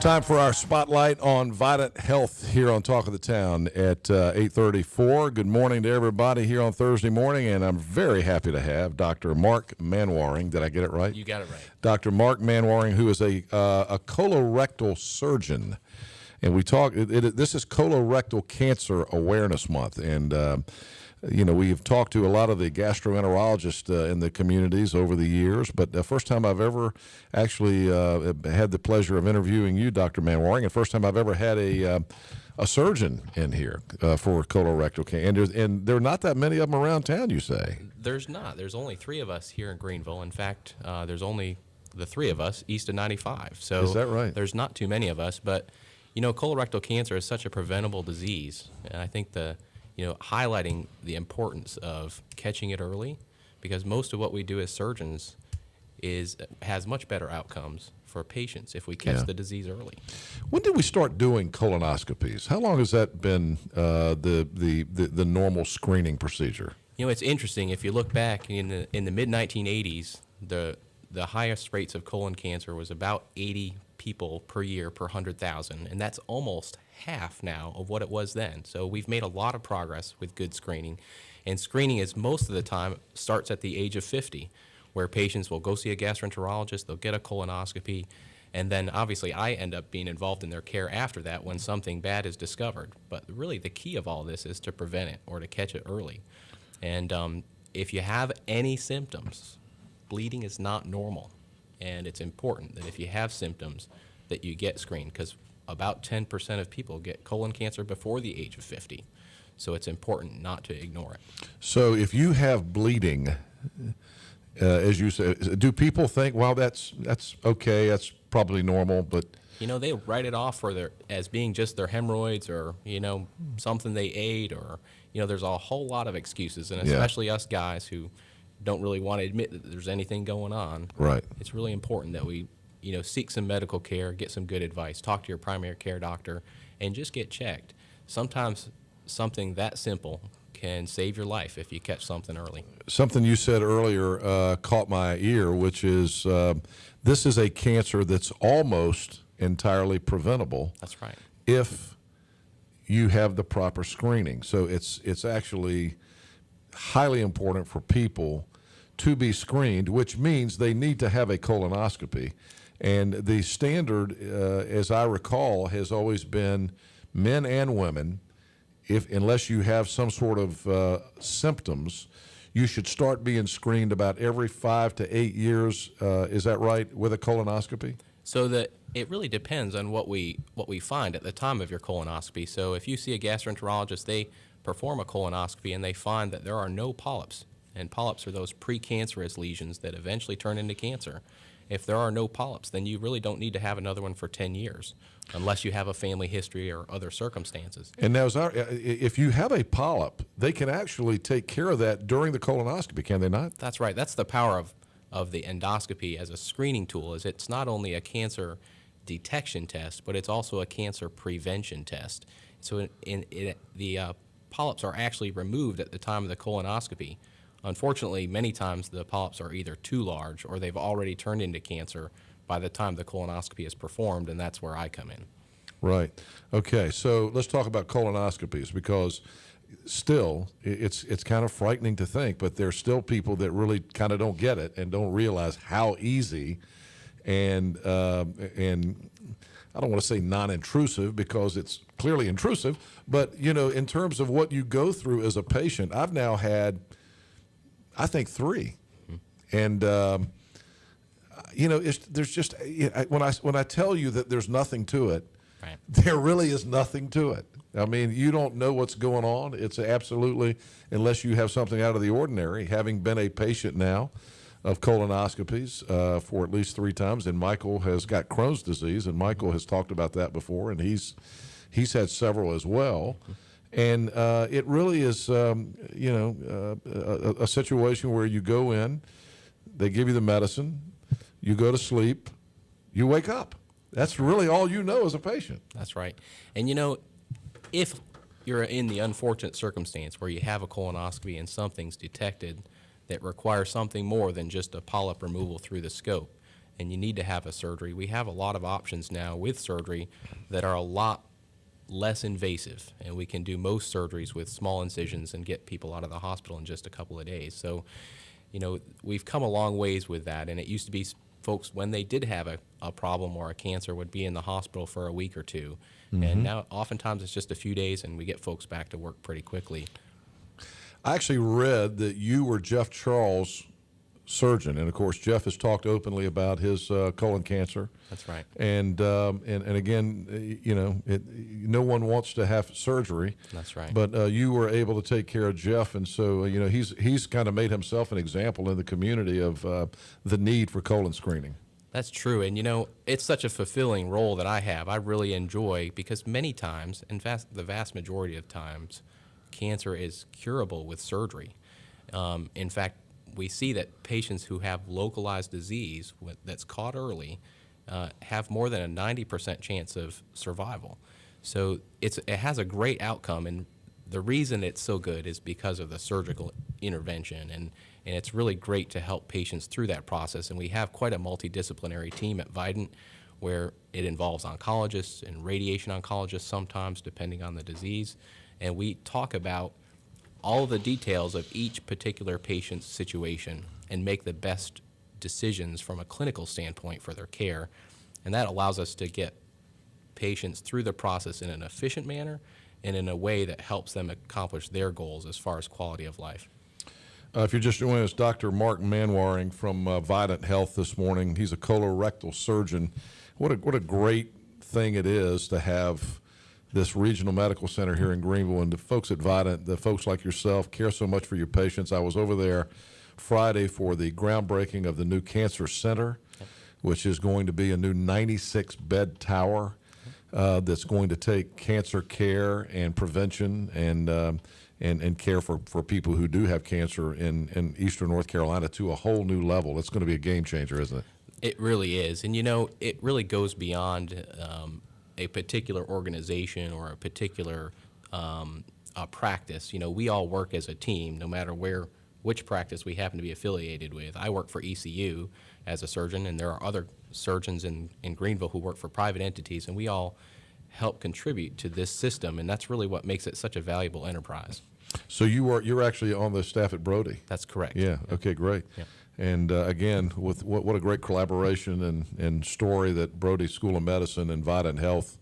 Time for our spotlight on Vidant Health here on Talk of the Town at 8:34. Good morning to everybody here on Thursday morning, and I'm very happy to have Dr. Mark Manwaring. Did I get it right? You got it right. Dr. Mark Manwaring, who is a colorectal surgeon. And we talk. This is Colorectal Cancer Awareness Month, and we've talked to a lot of the gastroenterologists in the communities over the years, but the first time I've ever actually had the pleasure of interviewing you, Dr. Manwaring, and first time I've ever had a surgeon in here for colorectal cancer. And there are not that many of them around town, you say? There's not. There's only 3 of us here in Greenville. In fact, there's only the 3 of us east of 95. So is that right? There's not too many of us, but colorectal cancer is such a preventable disease, and I think highlighting the importance of catching it early, because most of what we do as surgeons has much better outcomes for patients if we catch the disease early. When did we start doing colonoscopies? How long has that been the normal screening procedure? It's interesting. If you look back in the mid 1980s, the highest rates of colon cancer was about 80 people per year per 100,000, and that's almost half now of what it was then. So we've made a lot of progress with good screening, and screening is most of the time starts at the age of 50, where patients will go see a gastroenterologist, they'll get a colonoscopy, and then obviously I end up being involved in their care after that when something bad is discovered. But really the key of all this is to prevent it or to catch it early. And if you have any symptoms, bleeding is not normal. And it's important that if you have symptoms that you get screened, because about 10% of people get colon cancer before the age of 50. So it's important not to ignore it. So if you have bleeding, as you say, do people think, well, that's okay, that's probably normal, but... they write it off as being just their hemorrhoids or, something they ate or, there's a whole lot of excuses, and especially us guys who don't really want to admit that there's anything going on. Right. It's really important that we, seek some medical care, get some good advice, talk to your primary care doctor, and just get checked. Sometimes something that simple can save your life if you catch something early. Something you said earlier caught my ear, which is this is a cancer that's almost entirely preventable. That's right. If you have the proper screening. So it's actually highly important for people to be screened, which means they need to have a colonoscopy. And the standard, as I recall, has always been men and women, unless you have some sort of symptoms, you should start being screened about every 5 to 8 years. Is that right, with a colonoscopy? So that it really depends on what we find at the time of your colonoscopy. So if you see a gastroenterologist, they perform a colonoscopy and they find that there are no polyps. And polyps are those precancerous lesions that eventually turn into cancer. If there are no polyps, then you really don't need to have another one for 10 years, unless you have a family history or other circumstances. And now, if you have a polyp, they can actually take care of that during the colonoscopy, can they not? That's right. That's the power of the endoscopy as a screening tool, is it's not only a cancer detection test, but it's also a cancer prevention test. So the polyps are actually removed at the time of the colonoscopy. Unfortunately, many times the polyps are either too large or they've already turned into cancer by the time the colonoscopy is performed, and that's where I come in. Right. Okay, so let's talk about colonoscopies, because still it's kind of frightening to think, but there's still people that really kind of don't get it and don't realize how easy and I don't want to say non-intrusive, because it's clearly intrusive, but in terms of what you go through as a patient, I've now had, I think, 3, and there's just when I tell you that there's nothing to it, right, there really is nothing to it. I mean, you don't know what's going on. It's absolutely, unless you have something out of the ordinary. Having been a patient now of colonoscopies for at least 3 times, and Michael has got Crohn's disease, and Michael has talked about that before, and he's had several as well. And it really is, a situation where you go in, they give you the medicine, you go to sleep, you wake up. That's really all you know as a patient. That's right. And if you're in the unfortunate circumstance where you have a colonoscopy and something's detected that requires something more than just a polyp removal through the scope, and you need to have a surgery, we have a lot of options now with surgery that are a lot less invasive, and we can do most surgeries with small incisions and get people out of the hospital in just a couple of days. So, we've come a long ways with that, and it used to be folks, when they did have a problem or a cancer, would be in the hospital for a week or two. And now oftentimes it's just a few days, and we get folks back to work pretty quickly. I actually read that you were Jeff Charles' surgeon, and of course Jeff has talked openly about his colon cancer. That's right. And again, no one wants to have surgery. That's right. But you were able to take care of Jeff, and so he's kind of made himself an example in the community of the need for colon screening. That's true. And, it's such a fulfilling role that I have. I really enjoy, because many times, in fact, the vast majority of times, cancer is curable with surgery. In fact, we see that patients who have localized disease that's caught early have more than a 90% chance of survival. So it has a great outcome, and the reason it's so good is because of the surgical intervention, and it's really great to help patients through that process. And we have quite a multidisciplinary team at Vidant, where it involves oncologists and radiation oncologists sometimes, depending on the disease. And we talk about all the details of each particular patient's situation and make the best decisions from a clinical standpoint for their care. And that allows us to get patients through the process in an efficient manner and in a way that helps them accomplish their goals as far as quality of life. If you're just joining us, Dr. Mark Manwaring from Vidant Health this morning. He's a colorectal surgeon. What a great thing it is to have this regional medical center here in Greenville, and the folks at Vidant, the folks like yourself, care so much for your patients. I was over there Friday for the groundbreaking of the new cancer center, which is going to be a new 96-bed tower that's going to take cancer care and prevention and care for people who do have cancer in eastern North Carolina to a whole new level. It's going to be a game changer, isn't it? It really is. And, it really goes beyond a particular organization or a particular practice. We all work as a team, no matter which practice we happen to be affiliated with. I work for ECU as a surgeon, and there are other surgeons in Greenville who work for private entities, and we all help contribute to this system, and that's really what makes it such a valuable enterprise. So you're actually on the staff at Brody? That's correct. Yeah. Okay. Great. Yeah. And again, with what a great collaboration and story that Brody School of Medicine and Vidant Health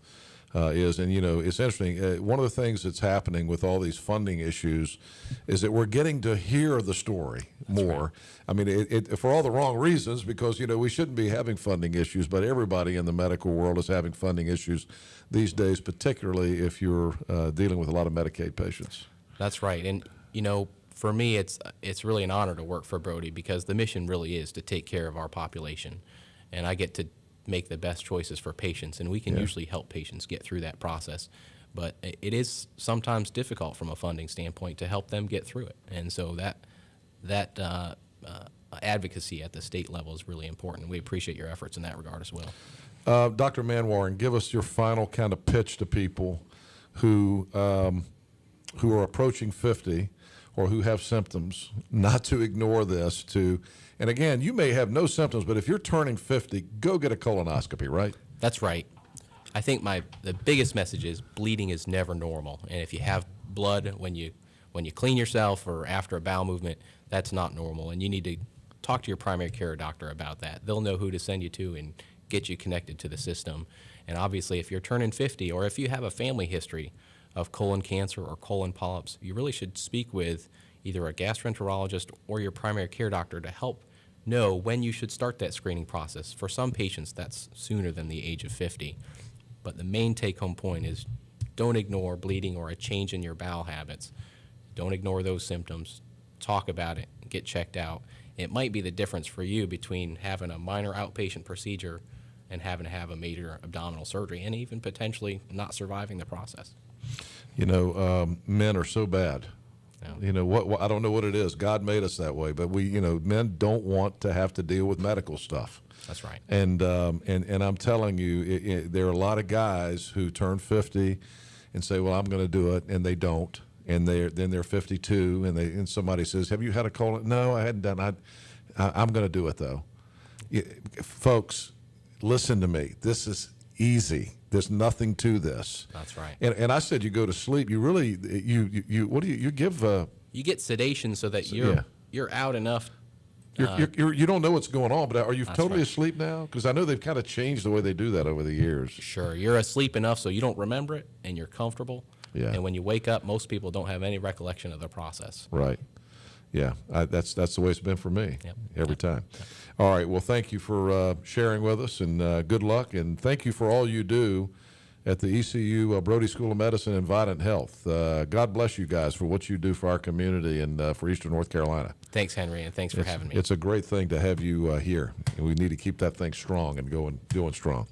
is. And it's interesting. One of the things that's happening with all these funding issues is that we're getting to hear the story more. Right. I mean, it for all the wrong reasons, because we shouldn't be having funding issues, but everybody in the medical world is having funding issues these days, particularly if you're dealing with a lot of Medicaid patients. That's right. And for me, it's really an honor to work for Brody, because the mission really is to take care of our population, and I get to make the best choices for patients, and we can usually help patients get through that process. But it is sometimes difficult from a funding standpoint to help them get through it, and so that advocacy at the state level is really important. We appreciate your efforts in that regard as well. Dr. Manwaring, give us your final kind of pitch to people who are approaching 50 or who have symptoms, not to ignore this. And again, you may have no symptoms, but if you're turning 50, go get a colonoscopy, right? That's right. I think the biggest message is bleeding is never normal, and if you have blood when you clean yourself or after a bowel movement, that's not normal, and you need to talk to your primary care doctor about that. They'll know who to send you to and get you connected to the system. And obviously, if you're turning 50 or if you have a family history of colon cancer or colon polyps, you really should speak with either a gastroenterologist or your primary care doctor to help know when you should start that screening process. For some patients, that's sooner than the age of 50. But the main take-home point is don't ignore bleeding or a change in your bowel habits. Don't ignore those symptoms. Talk about it. Get checked out. It might be the difference for you between having a minor outpatient procedure and having to have a major abdominal surgery, and even potentially not surviving the process. Men are so bad. Yeah. What I don't know what it is. God made us that way, but men don't want to have to deal with medical stuff. That's right. And I'm telling you, there are a lot of guys who turn 50 and say, "Well, I'm going to do it," and they don't. And they're 52, and somebody says, "Have you had a colon?" No, I hadn't done. I'm going to do it though. Folks, listen to me. This is easy. There's nothing to this. That's right. And I said you go to sleep. You really you what do you give? You get sedation so that Yeah. you're out enough. You don't know what's going on, but are you totally right. asleep now? Because I know they've kind of changed the way they do that over the years. Sure, you're asleep enough so you don't remember it and you're comfortable. Yeah. And when you wake up, most people don't have any recollection of the process. Right. Yeah, that's the way it's been for me every time. All right. Well, thank you for sharing with us, and good luck, and thank you for all you do at the ECU Brody School of Medicine and Vidant Health. God bless you guys for what you do for our community and for Eastern North Carolina. Thanks, Henry, and thanks for having me. It's a great thing to have you here, and we need to keep that thing strong and going strong.